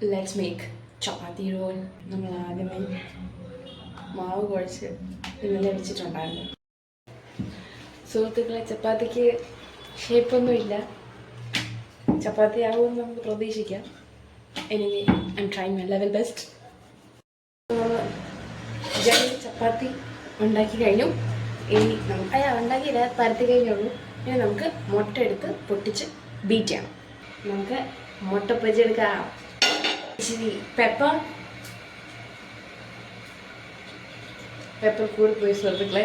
Let's make chapati role. നമ്മൾ ആദ്യമേ മാവ് കുഴച്ച് ഇന്നലെ വെച്ചിട്ടുണ്ടായിരുന്നു. സുഹൃത്തുക്കളെ, ചപ്പാത്തിക്ക് ഷേപ്പൊന്നുമില്ല. ചപ്പാത്തി ആകുമെന്ന് നമുക്ക് പ്രതീക്ഷിക്കാം. Anyway I am trying my level best. Chapati ഉണ്ടാക്കി കഴിഞ്ഞു. ഇനി നമുക്ക് ഉണ്ടാക്കിയില്ല, പരത്തി കഴിഞ്ഞുള്ളൂ. ഇനി നമുക്ക് മുട്ട എടുത്ത് പൊട്ടിച്ച് ബീറ്റ് ചെയ്യണം. നമുക്ക് മുട്ട പൊരിച്ചെടുക്കാം. ഇച്ചിരി പെപ്പർ കൂടിപ്പോയി സുഹൃത്തുക്കളെ.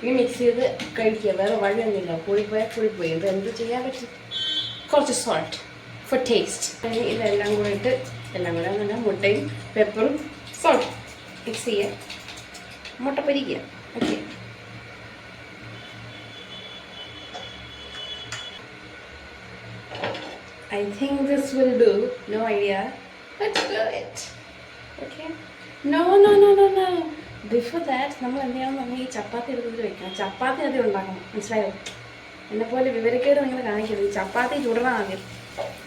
ഇനി മിക്സ് ചെയ്ത് കഴിക്കുക. വേറെ വഴിയൊന്നുമില്ല. കൂടിപ്പോയി ഇത് എന്ത് ചെയ്യാൻ പറ്റും? കുറച്ച് സോൾട്ട് ഫോർ ടേസ്റ്റ്. ഇതെല്ലാം കൂടെ ഇട്ട് നല്ല മുട്ടയും പെപ്പറും സോൾട്ട് മിക്സ് ചെയ്യുക. മുട്ട പൊരിക്കുക. Okay, I think this will do. No idea. Let's do it. Okay. No. Before that, നമ്മൾ എന്ത് ചെയ്യണം? നമ്മൾ ഈ ചപ്പാത്തി എടുത്തിട്ട് വെക്കണം. ചപ്പാത്തി ആദ്യം ഉണ്ടാക്കണം. മനസ്സിലായോ? എന്നെപ്പോലെ വിവരക്കേട് നിങ്ങൾ കാണിക്കരുത്. ചപ്പാത്തി ചുടണം ആദ്യം.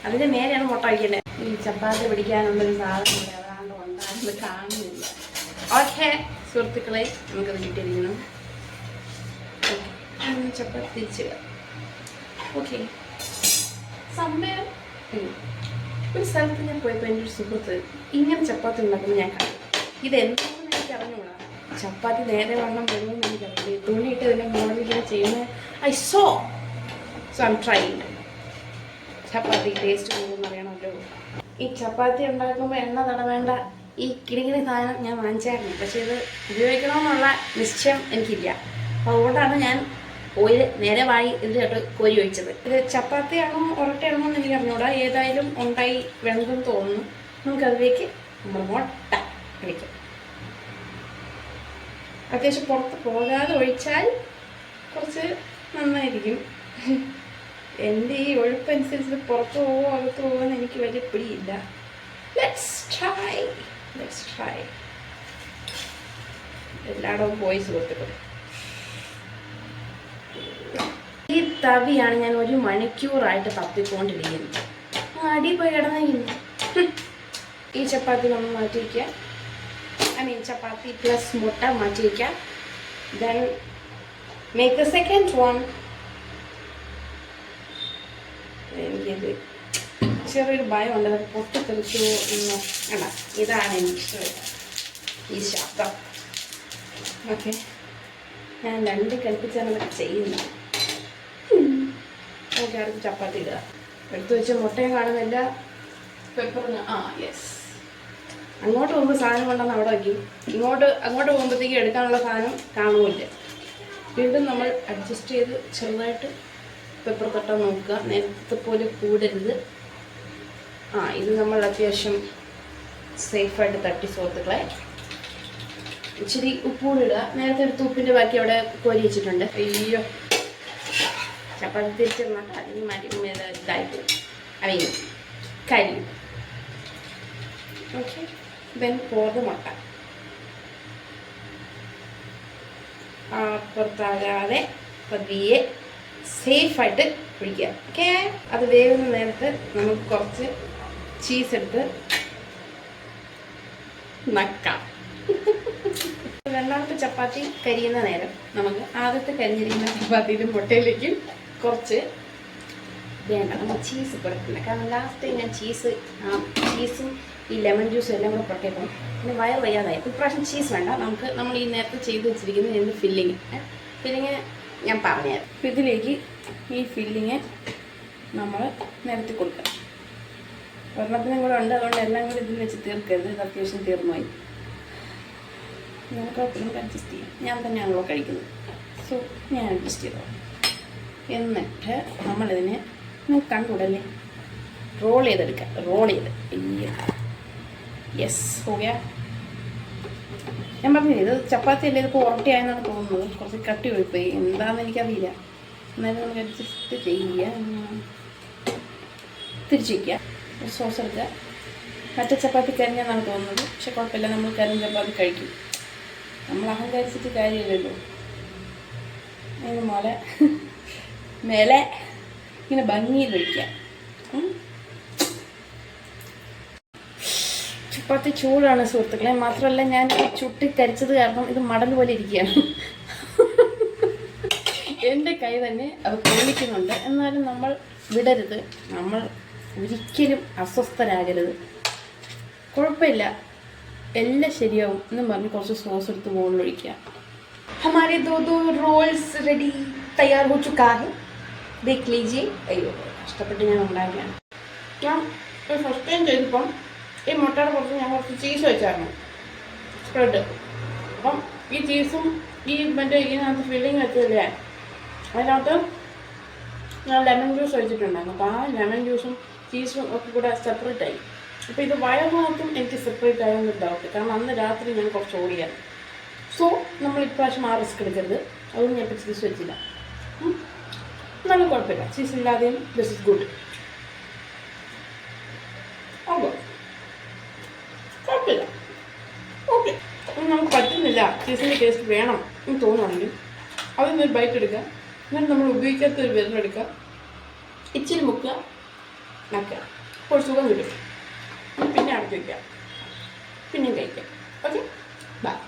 അതിൻ്റെ നേരെയാണ് മുട്ട വയ്ക്കേണ്ടത്. ഈ ചപ്പാത്തി പിടിക്കാനുള്ളൊരു സാധനം അതാണ്ട് ഉണ്ടാകുന്നത് കാണുന്നില്ല. ഓക്കെ സുഹൃത്തുക്കളെ, നമുക്കത് കിട്ടിയിരിക്കണം. ഓക്കെ, ചപ്പാത്തി തിരിച്ചിടുക. ഓക്കെ, സമയം ഒരു സ്ഥലത്ത് ഞാൻ പോയപ്പോൾ എൻ്റെ ഒരു സുഹൃത്ത് ഇങ്ങനെ ചപ്പാത്തി ഉണ്ടാക്കുന്നത് ഞാൻ കണ്ടു. ഇതെന്താണെന്ന് എനിക്ക് അറിഞ്ഞൂടാ. ചപ്പാത്തി നേരെ വണ്ണം വരുമെന്ന് എനിക്കറിയില്ല. തുണിയിട്ട് ഇതിൻ്റെ മുകളിൽ ഇങ്ങനെ ചെയ്യുന്നത് I so I M trying. Chapati taste പോകുമെന്ന് അറിയണമല്ലോ. ഈ ചപ്പാത്തി ഉണ്ടാക്കുമ്പോൾ എണ്ണ തടവേണ്ട ഈ കിണികിണി സാധനം ഞാൻ വാങ്ങിച്ചായിരുന്നു. പക്ഷേ ഇത് ഉപയോഗിക്കണമെന്നുള്ള നിശ്ചയം എനിക്കില്ല. അപ്പോൾ അതുകൊണ്ടാണ് ഞാൻ ഓയിൽ നേരെ വാങ്ങി ഇതിലോട്ട് കോരി ഒഴിച്ചത്. ഇത് ചപ്പാത്തിയാണോ ഒരട്ടയാണോ എന്ന് എനിക്ക് അറിഞ്ഞൂടാ. ഏതായാലും ഉണ്ടായി വെന്തെന്ന് തോന്നുന്നു. നമുക്കതിലേക്ക് നമ്മൾ മുട്ട ഒഴിക്കാം. അത്യാവശ്യം പുറത്ത് പോകാതെ ഒഴിച്ചാൽ കുറച്ച് നന്നായിരിക്കും. എൻ്റെ ഈ ഒഴുപ്പനുസരിച്ച് പുറത്ത് പോവോ അകത്ത് പോവോ എന്ന് എനിക്ക് വലിയ പിടിയില്ല. Let's try. എല്ലായിടവും പോയി സുഹൃത്തുക്കൾ. ഈ തവിയാണ് ഞാൻ 1 മണിക്കൂറായിട്ട് തപ്പിക്കൊണ്ടിരിക്കുന്നത്. അടി പോയി കിടന്നില്ല. ഈ ചപ്പാത്തി നമ്മൾ മാറ്റി വയ്ക്കുക. ചപ്പാത്തി പ്ലസ് മുട്ട മാറ്റി വയ്ക്കുക. Then make the second one. എനിക്കത് ചെറിയൊരു ഭയമുണ്ട്, അത് പൊട്ടിത്തെറിച്ചു എന്ന്. അല്ല, ഇതാണ് എനിക്കിഷ്ടം, ഈ ശബ്ദം. ഓക്കെ, ഞാൻ 2 കൽപ്പിച്ചാണ് അതൊക്കെ ചെയ്യുന്നത്. ഓക്കെ, അടുത്ത് ചപ്പാത്തി ഇടുക. എടുത്തു വെച്ച മുട്ടയും കാണുന്നില്ല, പെപ്പറിന് യെസ്. അങ്ങോട്ട് പോകുമ്പോൾ സാധനം കൊണ്ടുവന്ന് അവിടെ വയ്ക്കും. അങ്ങോട്ട് പോകുമ്പോഴത്തേക്ക് എടുക്കാനുള്ള സാധനം കാണുമില്ല. വീണ്ടും നമ്മൾ അഡ്ജസ്റ്റ് ചെയ്ത് ചെറുതായിട്ട് പെപ്പർ തട്ടാൻ നോക്കുക. നേരത്തെ പോലെ കൂടരുത്. ഇത് നമ്മൾ അത്യാവശ്യം സേഫായിട്ട് തട്ടി സുഹൃത്തുക്കളെ. ഇച്ചിരി ഉപ്പൂടെ ഇടുക. നേരത്തെ എടുത്ത് ഉപ്പിൻ്റെ ബാക്കി അവിടെ കോരി വെച്ചിട്ടുണ്ട്. അയ്യോ, ചപ്പാത്തി തിരിച്ചിരുന്നിട്ട് അതിന് മാറ്റി ഇതായിട്ട് കരിയും. ഓക്കെ, ദെൻ പോത് മുട്ട പുറത്താകാതെ പതിയെ സേഫായിട്ട് പിടിക്കുക. ഓക്കെ, അത് വേവുന്ന നേരത്ത് നമുക്ക് കുറച്ച് ചീസ് എടുത്ത് നക്കാം. രണ്ടാമത്തെ ചപ്പാത്തി കരിയുന്ന നേരം നമുക്ക് ആദ്യത്തെ കരിഞ്ഞിരിക്കുന്ന ചപ്പാത്തിയിലും മുട്ടയിലേക്കും കുറച്ച് വേണ്ട, നമ്മൾ ചീസ് പുറത്തില്ല. കാരണം ലാസ്റ്റ് ഞാൻ ചീസും ഈ ലെമൺ ജ്യൂസും എല്ലാം കൂടെ പുറത്തേക്കും. പിന്നെ വയർ വയ്യാതായി. ഇപ്രാവശ്യം ചീസ് വേണ്ട. നമ്മൾ ഈ നേരത്തെ ചെയ്ത് വെച്ചിരിക്കുന്നത് ഇതിൻ്റെ ഫില്ലിങ് ഞാൻ പറഞ്ഞുതരാം. ഇതിലേക്ക് ഈ ഫില്ലിങ് നമ്മൾ നിരത്തി കൊടുക്കുക. ഒരെണ്ണത്തിനും കൂടെ ഉണ്ട്, അതുകൊണ്ട് എല്ലാം കൂടെ ഇതിൽ വെച്ച് തീർക്കരുത്. ഇത് അത്യാവശ്യം തീർന്നുപോയി. നമുക്ക് അഡ്ജസ്റ്റ് ചെയ്യാം. ഞാൻ തന്നെയാണല്ലോ കഴിക്കുന്നത്, സോ ഞാൻ അഡ്ജസ്റ്റ് ചെയ്തോ. എന്നിട്ട് നമ്മളിതിനെ കണ്ടുകൂടല്ലേ റോൾ ചെയ്ത് യെസ് ഓക്കെ. ഞാൻ പറഞ്ഞില്ലേ, ഇത് ചപ്പാത്തി അല്ലേ, ഇതിപ്പോൾ ഉറട്ടിയായെന്നാണ് തോന്നുന്നത്. കുറച്ച് കട്ടി ഒഴിപ്പോയി, എന്താണെന്ന് എനിക്കറിയില്ല. എന്നാലും നമുക്ക് അഡ്ജസ്റ്റ് ചെയ്യുക. തിരിച്ച് വയ്ക്കുക. ഒരു സോസ് എടുക്കുക. മറ്റേ ചപ്പാത്തി കരിഞ്ഞെന്നാണ് തോന്നുന്നത്, പക്ഷെ കുഴപ്പമില്ല. നമ്മൾ കരിഞ്ഞ ചപ്പാത്തി കഴിക്കും. നമ്മൾ അഹങ്കരിച്ചിട്ട് കാര്യമില്ലല്ലോ. അതിന് മേലെ ഇങ്ങനെ ഭംഗിയിൽ വയ്ക്കുക. ചപ്പാത്തി ചൂടാണ് സുഹൃത്തുക്കളെ. മാത്രമല്ല ഞാൻ ചുട്ടിക്കരിച്ചത് കാരണം ഇത് മടൽ പോലെ ഇരിക്കുകയാണ്. എൻ്റെ കൈ തന്നെ അത് പൊള്ളിക്കുന്നുണ്ട്. എന്നാലും നമ്മൾ വിടരുത്, നമ്മൾ ഒരിക്കലും അസ്വസ്ഥരാകരുത്. കുഴപ്പമില്ല, എല്ലാം ശരിയാവും എന്നും പറഞ്ഞ് കുറച്ച് സോസ് എടുത്ത് മുകളിൽ ഒഴിക്കുക. हमारे दो रोल्स रेडी तैयार हो चुका है, देख लीजिए. അയ്യോ കഷ്ടപ്പെട്ട് ഞാൻ ഉണ്ടാക്കിയാണ്. ഞാൻ ഫസ്റ്റ് ടൈം ചെയ്തപ്പം ഈ മുട്ടയുടെ പുറത്ത് ഞാൻ കുറച്ച് ചീസ് വെച്ചായിരുന്നു, സ്പ്രെഡ്. അപ്പം ഈ ചീസും ഈ മറ്റേ ഇതിനകത്ത് ഫില്ലിങ് വെച്ചല്ലേ, അതിനകത്ത് ഞാൻ ലെമൺ ജ്യൂസ് ഒഴിച്ചിട്ടുണ്ടായിരുന്നു. അപ്പോൾ ആ ലെമൺ ജ്യൂസും ചീസും ഒക്കെ കൂടെ സെപ്പറേറ്റ് ആയി. അപ്പോൾ ഇത് വയറിനകത്തും എനിക്ക് സെപ്പറേറ്റ് ആയെന്ന് ഡൗട്ട്, കാരണം അന്ന് രാത്രി ഞാൻ കുറച്ച് ഓടിയായിരുന്നു. സോ നമ്മൾ ഇപ്രാവശ്യം ആ റിസ്ക് എടുക്കരുത്. അതുകൊണ്ട് ഞാൻ ഇപ്പോൾ ചീസ് വെച്ചില്ല. നല്ല കുഴപ്പമില്ല, ചീസ് ഇല്ലാതെയും ദിസ് ഇസ് ഗുഡ്. ഓക്കെ, കുഴപ്പമില്ല. ഓക്കെ, നമുക്ക് പറ്റുന്നില്ല, ചീസിൻ്റെ ടേസ്റ്റ് വേണം എന്ന് തോന്നുകയാണെങ്കിൽ അതിൽ നിന്നൊരു ബൈറ്റ് എടുക്കുക. എന്നിട്ട് നമ്മൾ ഉപയോഗിക്കാത്തൊരു വിരലെടുക്കുക, ഇച്ചിരി മുക്കുക, നക്കുക, ഒരു സുഖം കിട്ടും. പിന്നെ അടച്ച് വയ്ക്കുക, പിന്നെയും കഴിക്കാം. Okay, by.